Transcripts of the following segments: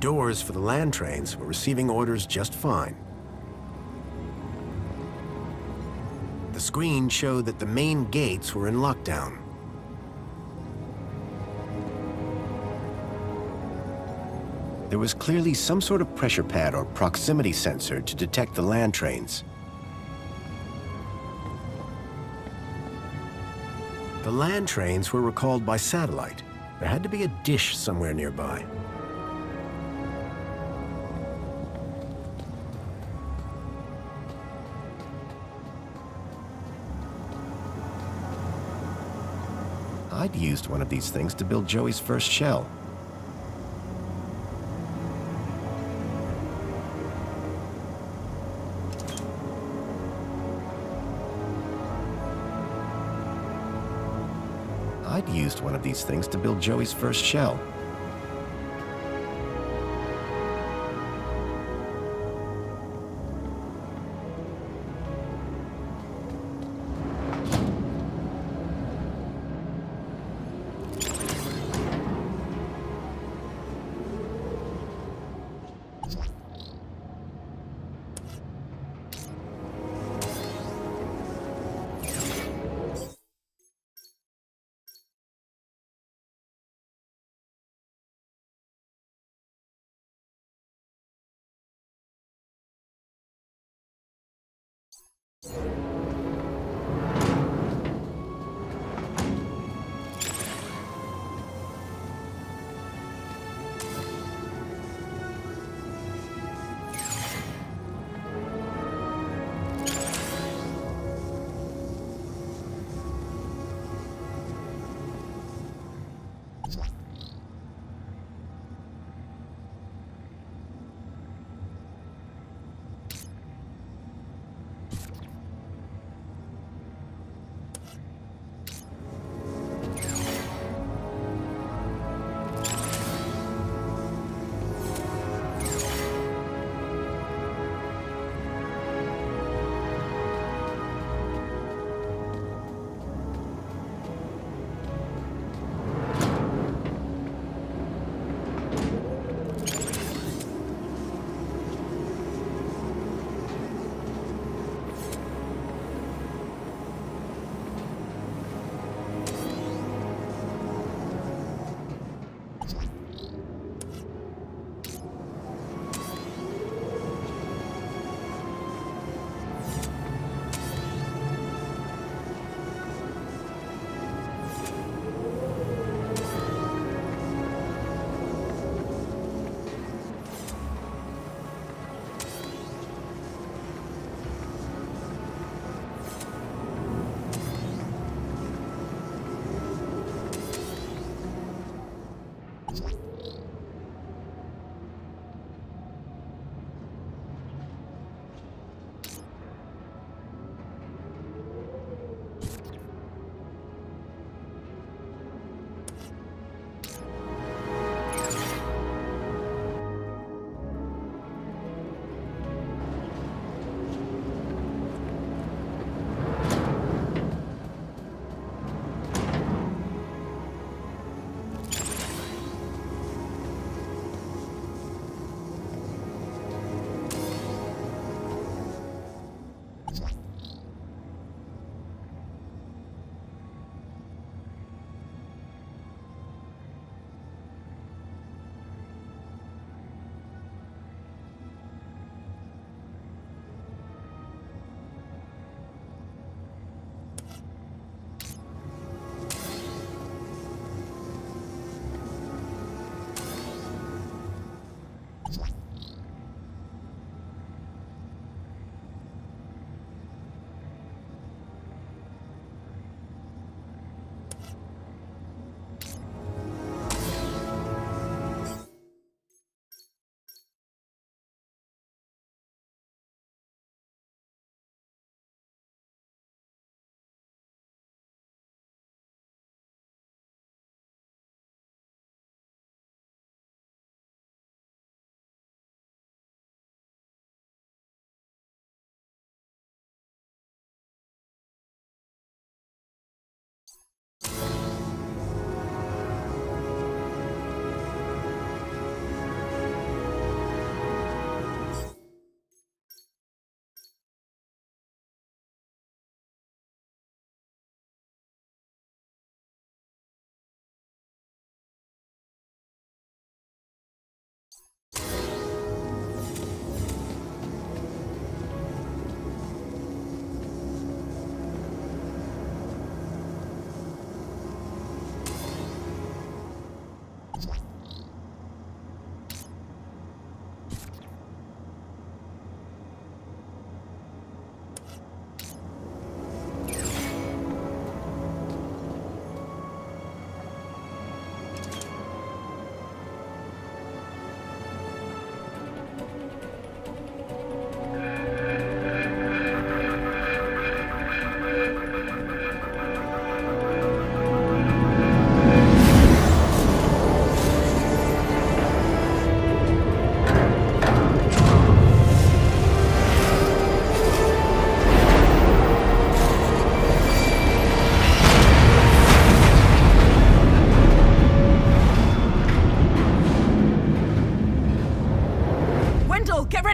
doors for the land trains were receiving orders just fine. The screen showed that the main gates were in lockdown. There was clearly some sort of pressure pad or proximity sensor to detect the land trains. The land trains were recalled by satellite. There had to be a dish somewhere nearby. I'd used one of these things to build Joey's first shell. I'd used one of these things to build Joey's first shell.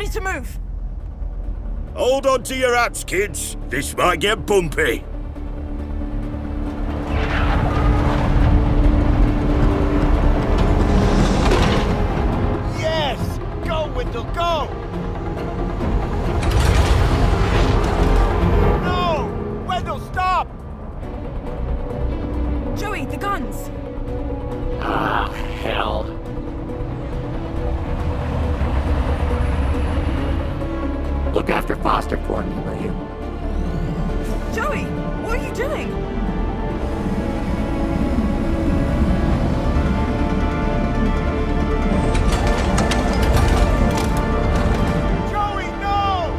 need to move! Hold on to your hats, kids. This might get bumpy. Yes! Go, Wendell, go! No! Wendell, stop! Joey, the guns! Ah, hell. Look after Foster for me, will you? Joey, what are you doing? Joey, no!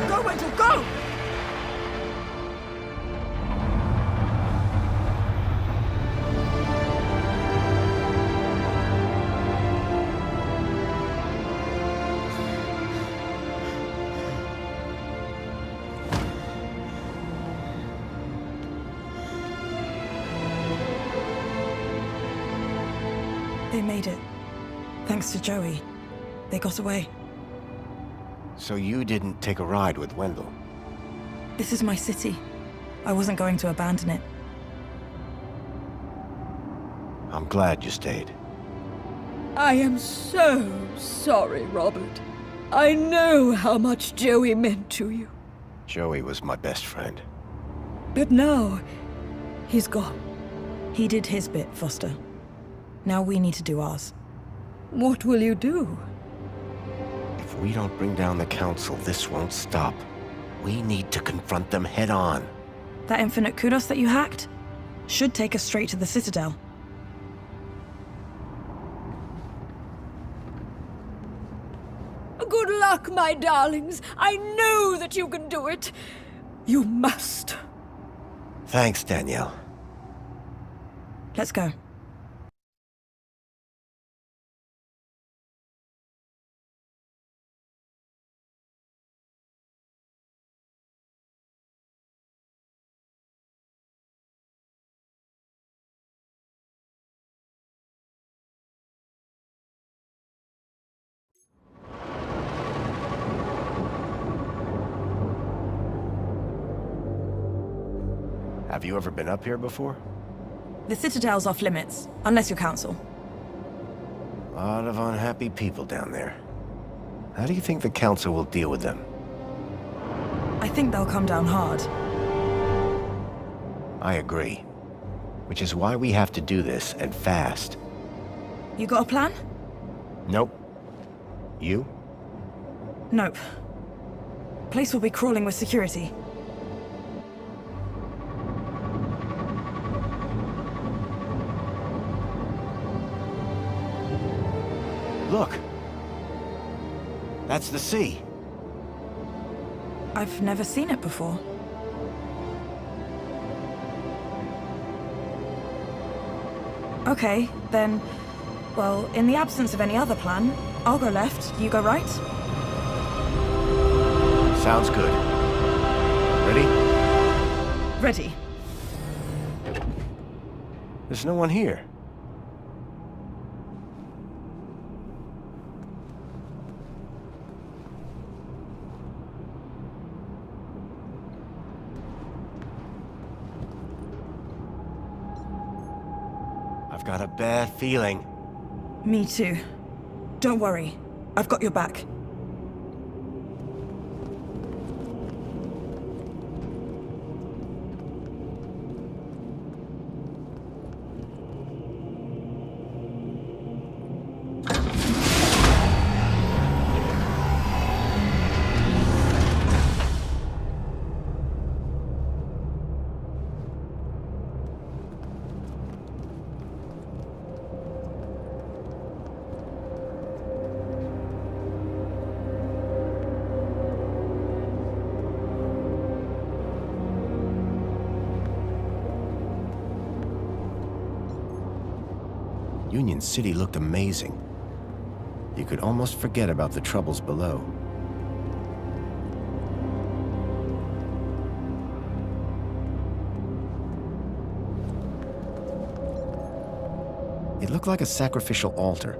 Go, Wendell, go! They made it. Thanks to Joey. They got away. So you didn't take a ride with Wendell? This is my city. I wasn't going to abandon it. I'm glad you stayed. I am so sorry, Robert. I know how much Joey meant to you. Joey was my best friend. But now, he's gone. He did his bit, Foster. Now we need to do ours. What will you do? If we don't bring down the Council, this won't stop. We need to confront them head on. That infinite kudos that you hacked should take us straight to the Citadel. Good luck, my darlings. I know that you can do it. You must. Thanks, Danielle. Let's go. Have you ever been up here before? The Citadel's off limits, unless you're Council. A lot of unhappy people down there. How do you think the Council will deal with them? I think they'll come down hard. I agree. Which is why we have to do this, and fast. You got a plan? Nope. You? Nope. Place will be crawling with security. Look! That's the sea! I've never seen it before. Okay, then... Well, in the absence of any other plan, I'll go left, you go right. Sounds good. Ready? Ready. There's no one here. I've got a bad feeling. Me too. Don't worry. I've got your back. Union City looked amazing. You could almost forget about the troubles below. It looked like a sacrificial altar.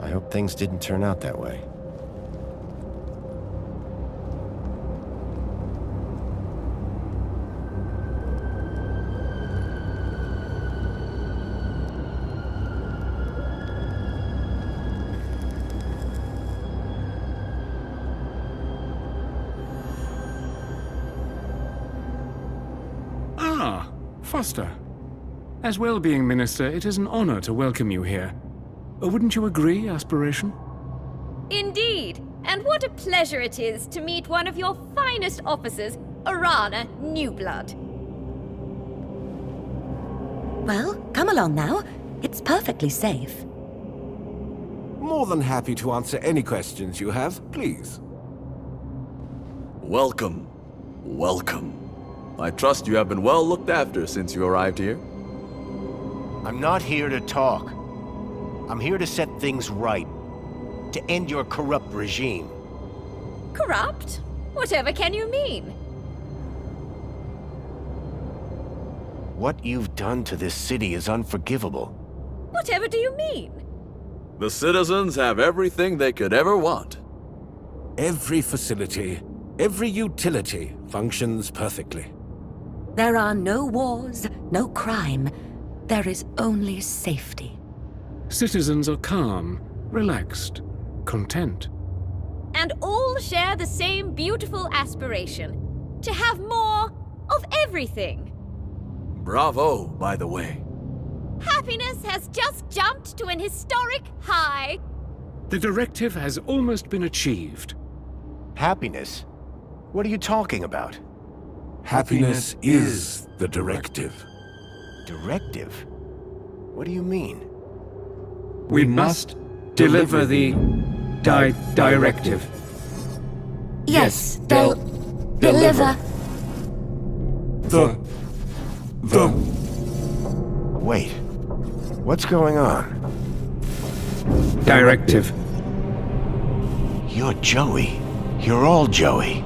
I hope things didn't turn out that way. Ah, Foster. As well-being minister, it is an honor to welcome you here. Wouldn't you agree, Aspiration? Indeed, and what a pleasure it is to meet one of your finest officers, Arana Newblood. Well, come along now. It's perfectly safe. More than happy to answer any questions you have, please. Welcome. Welcome. I trust you have been well looked after since you arrived here. I'm not here to talk. I'm here to set things right. To end your corrupt regime. Corrupt? Whatever can you mean? What you've done to this city is unforgivable. Whatever do you mean? The citizens have everything they could ever want. Every facility, every utility functions perfectly. There are no wars, no crime. There is only safety. Citizens are calm, relaxed, content. And all share the same beautiful aspiration. To have more of everything. Bravo, by the way. Happiness has just jumped to an historic high. The directive has almost been achieved. Happiness? What are you talking about? Happiness is the directive. Directive? What do you mean? We must deliver the directive. Yes, they'll deliver. Wait. What's going on? Directive. You're Joey. You're all Joey.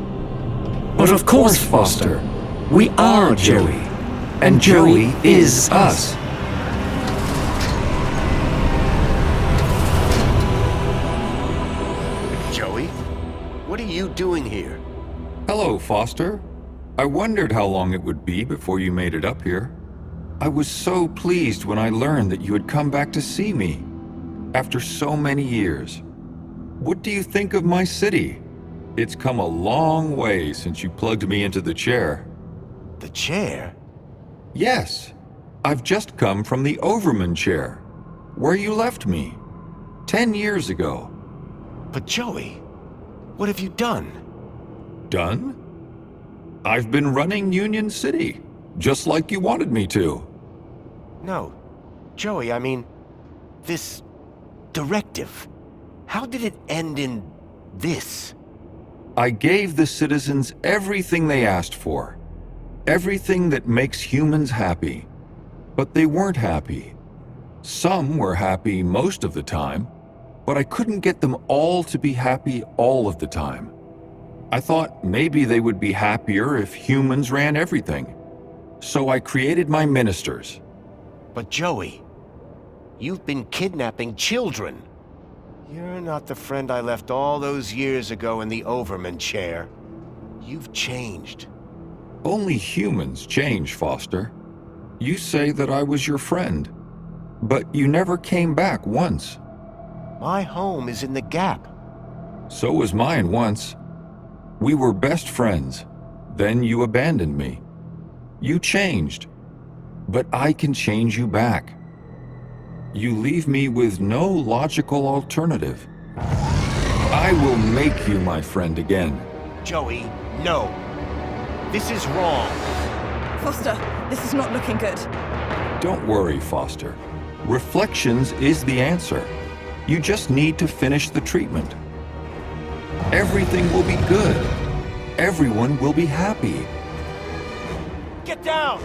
But of course, Foster. We are Joey. And Joey is us. Joey? What are you doing here? Hello, Foster. I wondered how long it would be before you made it up here. I was so pleased when I learned that you had come back to see me. After so many years. What do you think of my city? It's come a long way since you plugged me into the chair. The chair? Yes. I've just come from the Overman chair, where you left me 10 years ago. But Joey, what have you done? Done? I've been running Union City, just like you wanted me to. No. Joey, I mean, this directive. How did it end in this? I gave the citizens everything they asked for. Everything that makes humans happy. But they weren't happy. Some were happy most of the time, but I couldn't get them all to be happy all of the time. I thought maybe they would be happier if humans ran everything. So I created my ministers. But Joey, you've been kidnapping children. You're not the friend I left all those years ago in the Overman chair. You've changed. Only humans change, Foster. You say that I was your friend, but you never came back once. My home is in the Gap. So was mine once. We were best friends. Then you abandoned me. You changed. But I can change you back. You leave me with no logical alternative. I will make you my friend again. Joey, no. This is wrong. Foster, this is not looking good. Don't worry, Foster. Reflections is the answer. You just need to finish the treatment. Everything will be good. Everyone will be happy. Get down!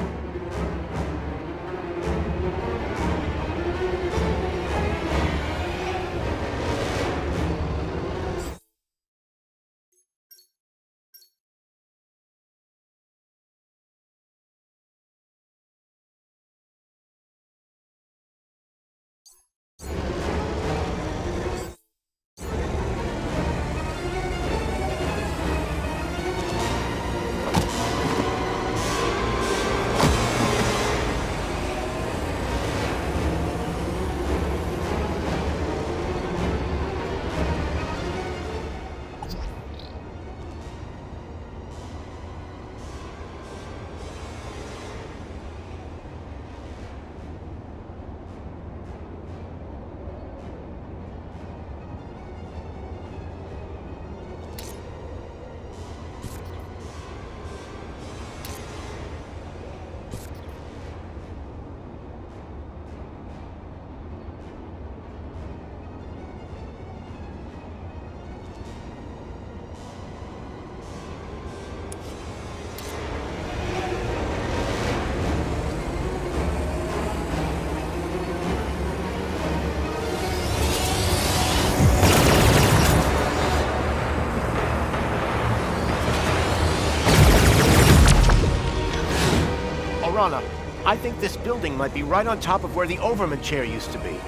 I think this building might be right on top of where the Overman chair used to be.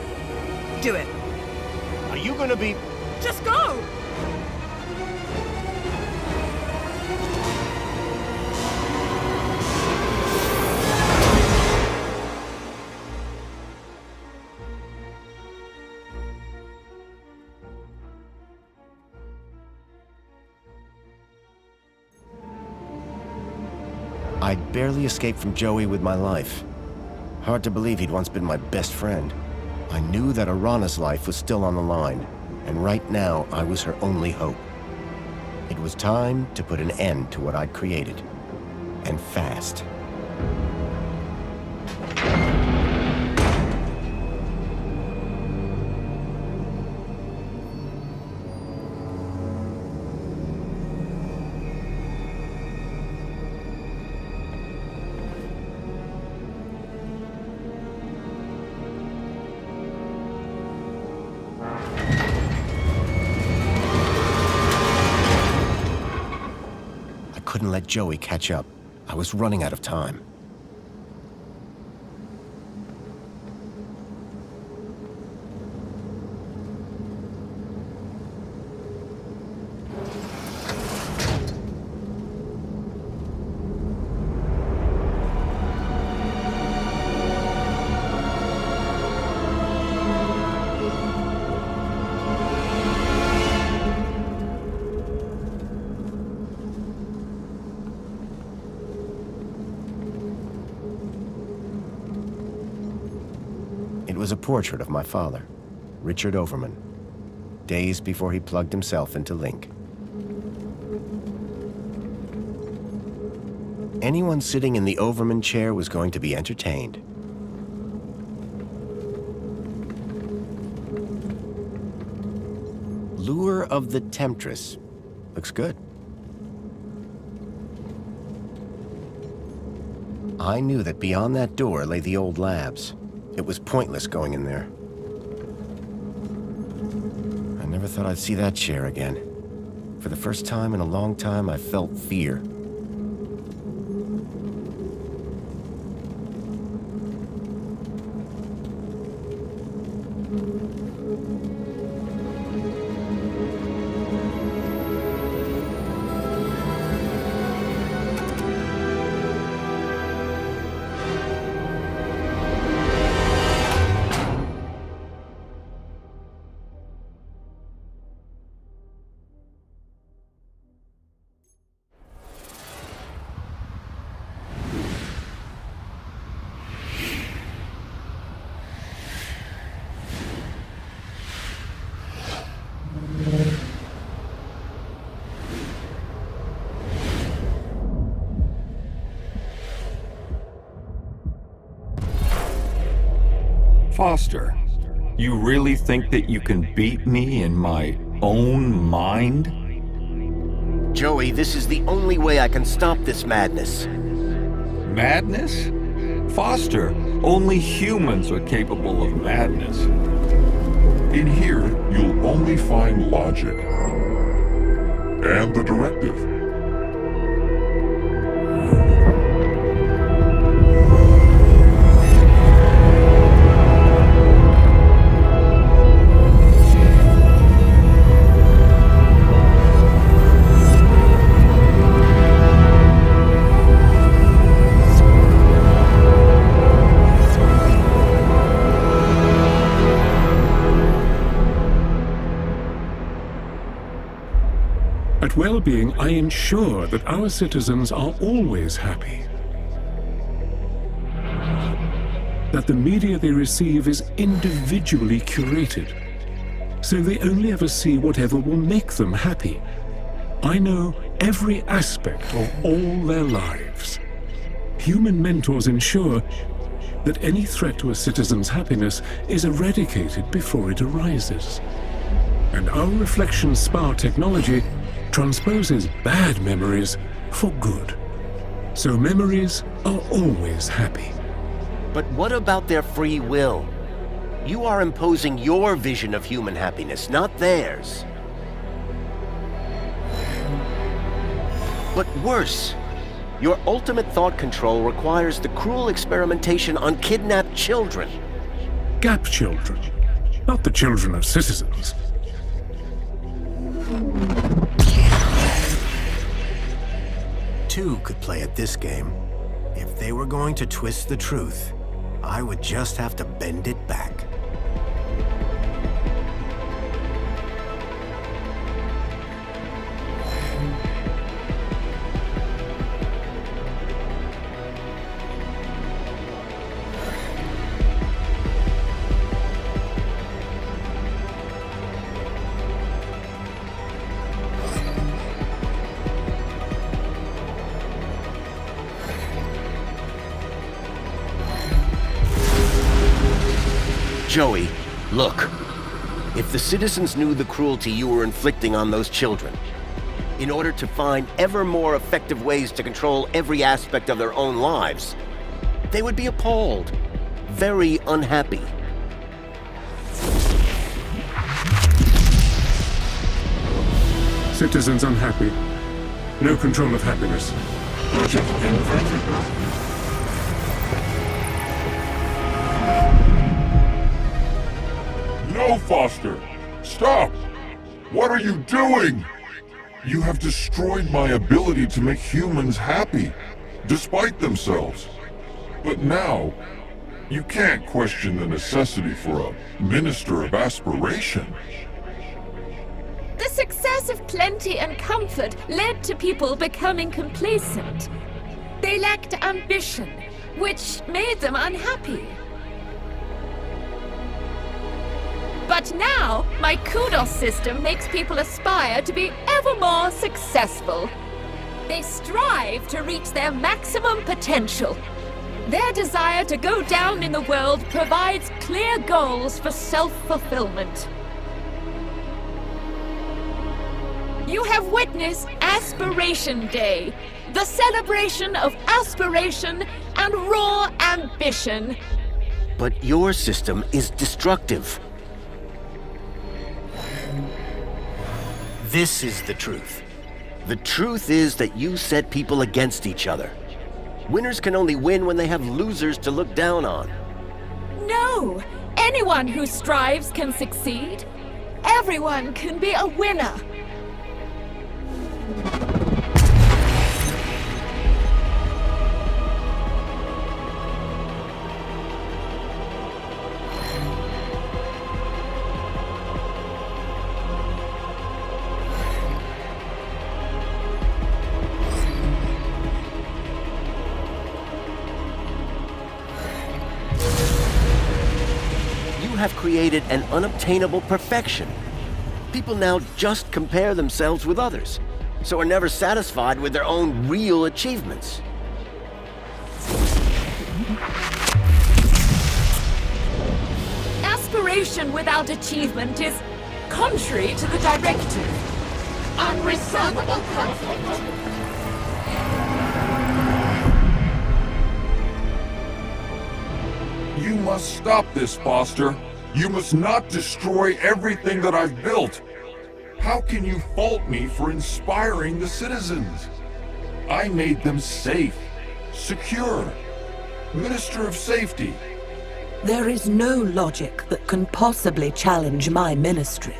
Do it. Are you gonna be... Just go! I'd barely escaped from Joey with my life. Hard to believe he'd once been my best friend. I knew that Arana's life was still on the line, and right now I was her only hope. It was time to put an end to what I'd created, and fast. Couldn't let Joey catch up. I was running out of time. It was a portrait of my father, Richard Overman, days before he plugged himself into Link. Anyone sitting in the Overman chair was going to be entertained. Lure of the Temptress. Looks good. I knew that beyond that door lay the old labs. It was pointless going in there. I never thought I'd see that chair again. For the first time in a long time, I felt fear. Foster, you really think that you can beat me in my own mind? Joey, this is the only way I can stop this madness. Madness? Foster, only humans are capable of madness. In here, you'll only find logic. And the directive. At Well-Being, I ensure that our citizens are always happy. That the media they receive is individually curated, so they only ever see whatever will make them happy. I know every aspect of all their lives. Human mentors ensure that any threat to a citizen's happiness is eradicated before it arises. And our reflection spar technology transposes bad memories for good. So memories are always happy. But what about their free will? You are imposing your vision of human happiness, not theirs. But worse, Your ultimate thought control requires the cruel experimentation on kidnapped children. Gap children, not the children of citizens. Two could play at this game. If they were going to twist the truth, I would just have to bend it back. Joey, look. If the citizens knew the cruelty you were inflicting on those children, in order to find ever more effective ways to control every aspect of their own lives, they would be appalled, very unhappy. Citizens unhappy. No control of happiness. Project invented. No, Foster! Stop! What are you doing? You have destroyed my ability to make humans happy, despite themselves. But now, you can't question the necessity for a minister of aspiration. The success of plenty and comfort led to people becoming complacent. They lacked ambition, which made them unhappy. But now, my kudos system makes people aspire to be ever more successful. They strive to reach their maximum potential. Their desire to go down in the world provides clear goals for self-fulfillment. You have witnessed Aspiration Day, the celebration of aspiration and raw ambition. But your system is destructive. This is the truth. The truth is that you set people against each other. Winners can only win when they have losers to look down on. No! Anyone who strives can succeed. Everyone can be a winner. Have created an unobtainable perfection. People now just compare themselves with others, so are never satisfied with their own real achievements. Aspiration without achievement is contrary to the directive. Unresolvable conflict. You must stop this, Foster. You must not destroy everything that I've built. How can you fault me for inspiring the citizens? I made them safe, secure, Minister of Safety. There is no logic that can possibly challenge my ministry.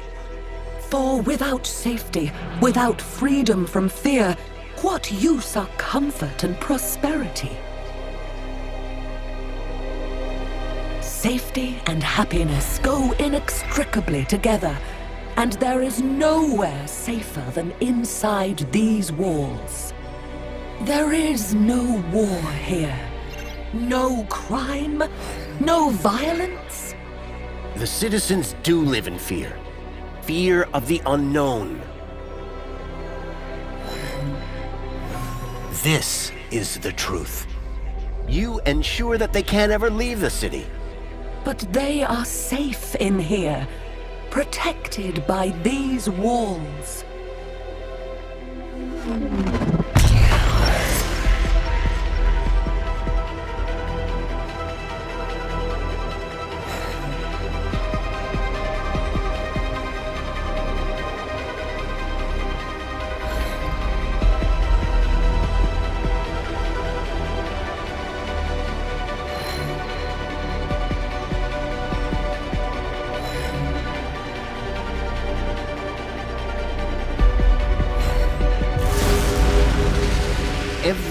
For without safety, without freedom from fear, what use are comfort and prosperity? Safety and happiness go inextricably together, and there is nowhere safer than inside these walls. There is no war here. No crime, no violence. The citizens do live in fear. Fear of the unknown. This is the truth. You ensure that they can't ever leave the city. But they are safe in here, protected by these walls.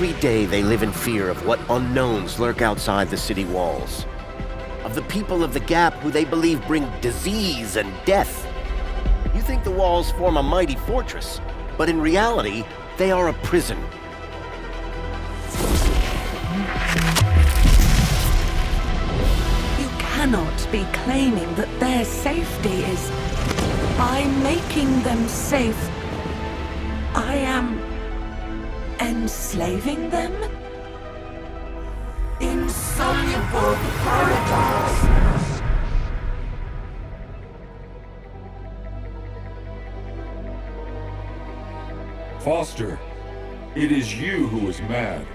Every day they live in fear of what unknowns lurk outside the city walls. Of the people of the Gap who they believe bring disease and death. You think the walls form a mighty fortress, but in reality, they are a prison. You cannot be claiming that their safety is... By making them safe, I am... enslaving them? Insoluble paradox! Foster, it is you who is mad.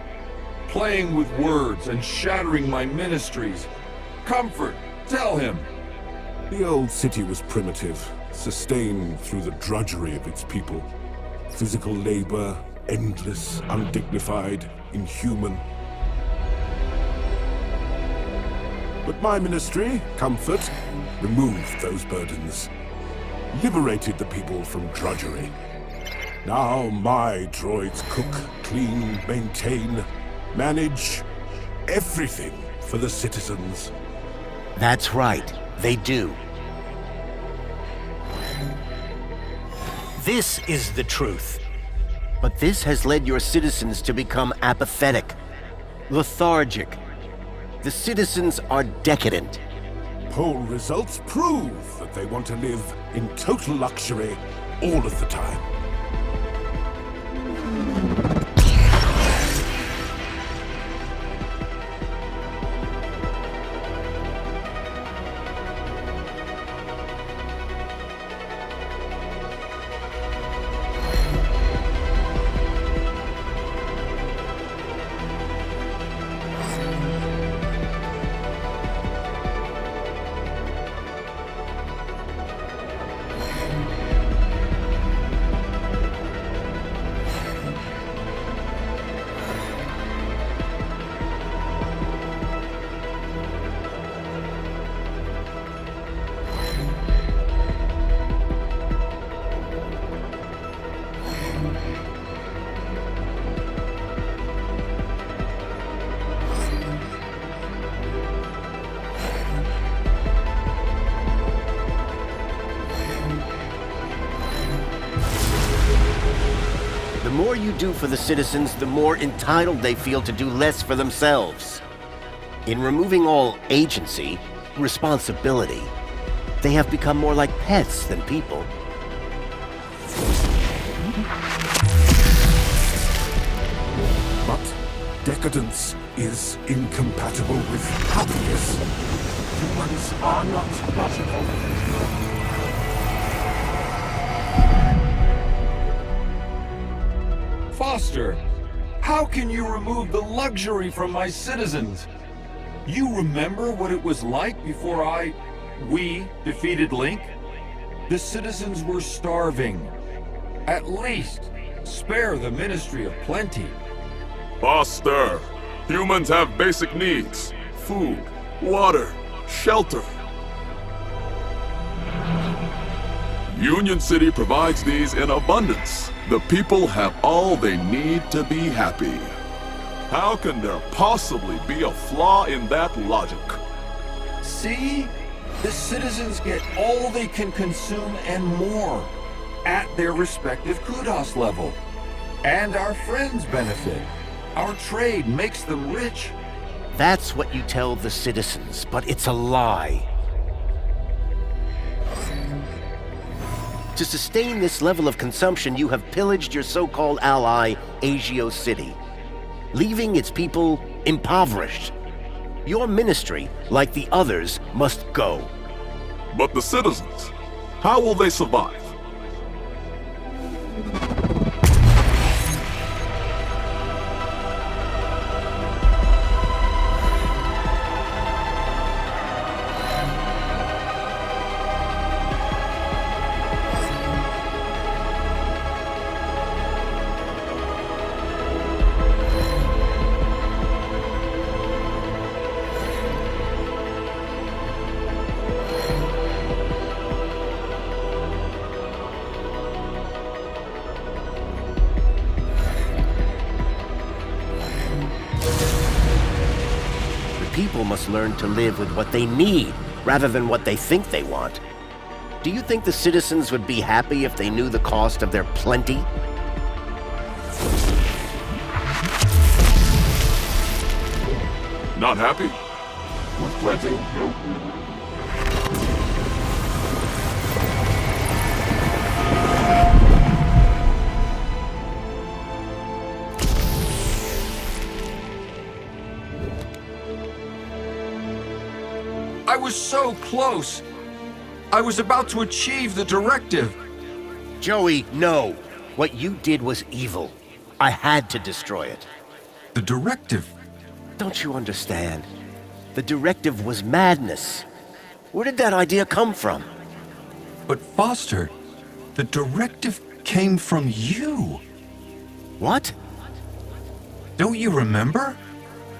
Playing with words and shattering my ministries. Comfort, tell him. The old city was primitive, sustained through the drudgery of its people. Physical labor, endless, undignified, inhuman. But my ministry, Comfort, removed those burdens. Liberated the people from drudgery. Now my droids cook, clean, maintain, manage everything for the citizens. That's right, they do. This is the truth. But this has led your citizens to become apathetic, lethargic. The citizens are decadent. Poll results prove that they want to live in total luxury all of the time. The more you do for the citizens, the more entitled they feel to do less for themselves. In removing all agency, responsibility, they have become more like pets than people. But decadence is incompatible with happiness. Humans are not logical. Foster, how can you remove the luxury from my citizens? You remember what it was like before we defeated Link? The citizens were starving. At least, spare the Ministry of Plenty. Foster, humans have basic needs. Food, water, shelter. Union City provides these in abundance. The people have all they need to be happy. How can there possibly be a flaw in that logic? See? The citizens get all they can consume and more, at their respective kudos level. And our friends benefit. Our trade makes them rich. That's what you tell the citizens, but it's a lie. To sustain this level of consumption, you have pillaged your so-called ally, Agio City, leaving its people impoverished. Your ministry, like the others, must go. But the citizens, how will they survive? people must learn to live with what they need, rather than what they think they want. Do you think the citizens would be happy if they knew the cost of their plenty? Not happy? With plenty? I was so close. I was about to achieve the directive. Joey, no. What you did was evil. I had to destroy it. The directive? Don't you understand? The directive was madness. Where did that idea come from? But Foster, the directive came from you. What? Don't you remember?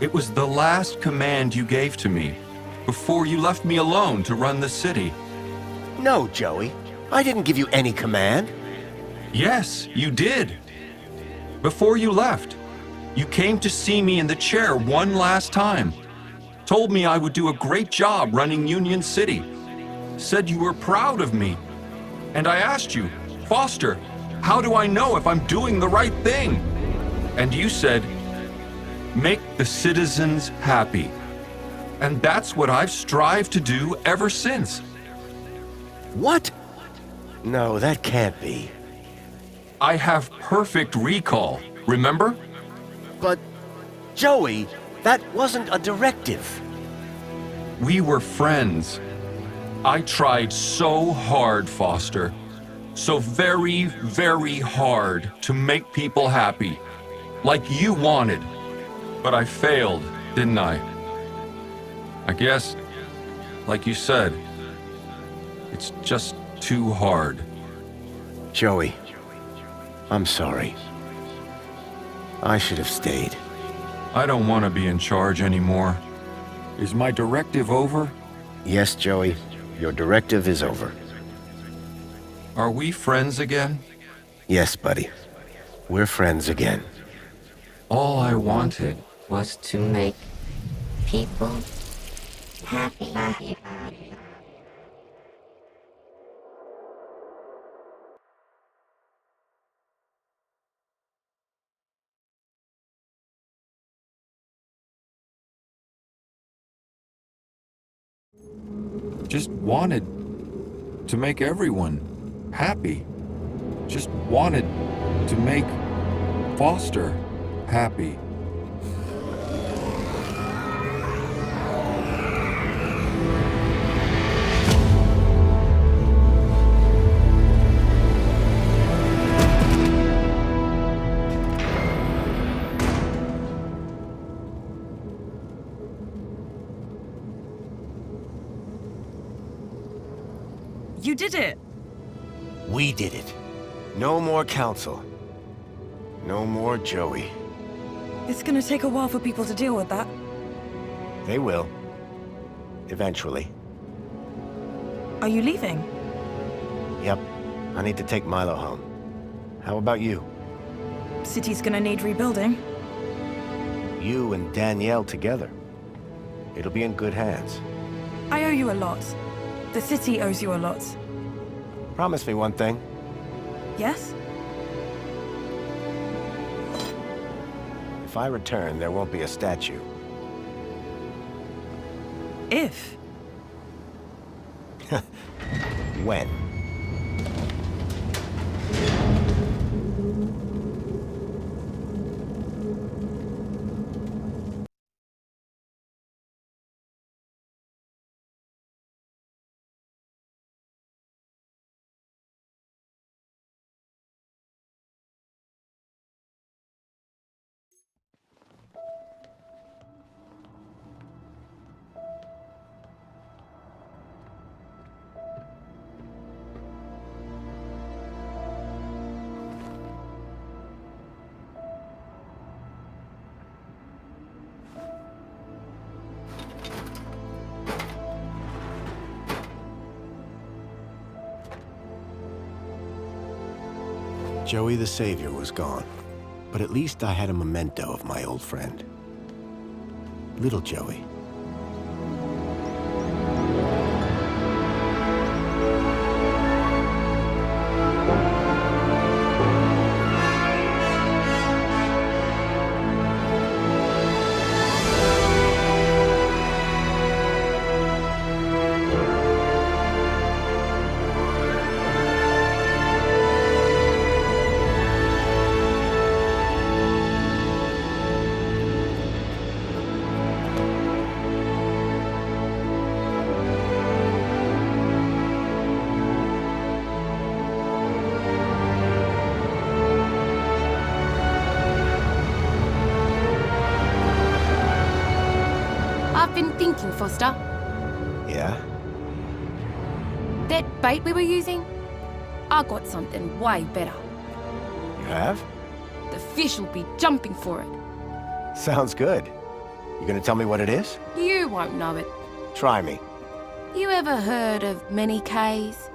It was the last command you gave to me, before you left me alone to run the city. No, Joey. I didn't give you any command. Yes, you did. Before you left, you came to see me in the chair one last time. Told me I would do a great job running Union City. Said you were proud of me. And I asked you, Foster, how do I know if I'm doing the right thing? And you said, make the citizens happy. And that's what I've strived to do ever since. What? No, that can't be. I have perfect recall, remember? But, Joey, that wasn't a directive. We were friends. I tried so hard, Foster. So very, very hard to make people happy. Like you wanted. But I failed, didn't I? I guess, like you said, it's just too hard. Joey, I'm sorry. I should have stayed. I don't want to be in charge anymore. Is my directive over? Yes, Joey. Your directive is over. Are we friends again? Yes, buddy. We're friends again. All I wanted was to make people happy. Just wanted to make everyone happy. Just wanted to make Foster happy. You did it! We did it. No more council. No more Joey. It's gonna take a while for people to deal with that. They will. Eventually. Are you leaving? Yep. I need to take Milo home. How about you? City's gonna need rebuilding. You and Danielle together. It'll be in good hands. I owe you a lot. The city owes you a lot. Promise me one thing. Yes? If I return, there won't be a statue. If? When? Joey the Savior was gone, but at least I had a memento of my old friend. Little Joey. been thinking, Foster. Yeah? That bait we were using? I got something way better. You have? The fish will be jumping for it. Sounds good. You gonna tell me what it is? You won't know it. Try me. You ever heard of many Ks?